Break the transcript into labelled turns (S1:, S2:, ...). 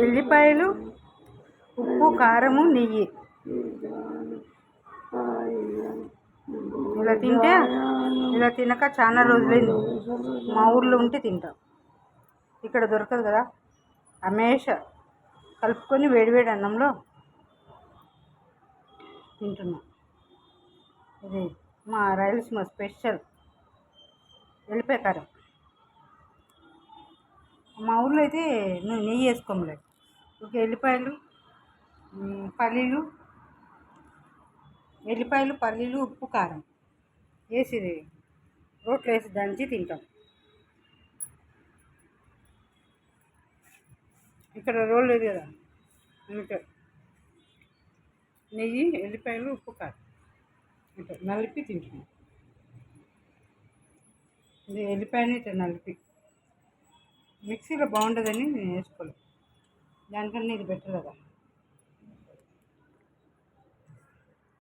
S1: ఎల్లిపాయలు, ఉప్పు, కారము, నెయ్యి ఇలా తింటే, ఇలా తినక చాలా రోజులైంది. మా ఊర్లో ఉంటే తింటాం, ఇక్కడ దొరకదు కదా. హమేష కలుపుకొని వేడివేడి అన్నంలో తింటున్నాం. ఇది మా రాయలసీమ స్పెషల్ ఎల్లిపాయ కారం. మా ఊర్లో అయితే నెయ్యి వేసుకోమలేదు, ఒక ఎల్లిపాయలు, పల్లీలు, ఉప్పు, కారం వేసి రోట్లో వేసి దంచి తింటాం. ఇక్కడ రోల్ లేదు కదా, ఇంకా నెయ్యి, ఎల్లిపాయలు, ఉప్పు, కారం ఇట్లా నలిపి తింటున్నాం. ఇది ఎల్లిపాయని ఇట్లా నలిపి, మిక్సీలో బాగుంటుందని నేను వేసుకోలేదు, దానికన్నా ఇది బెటర్ కదా.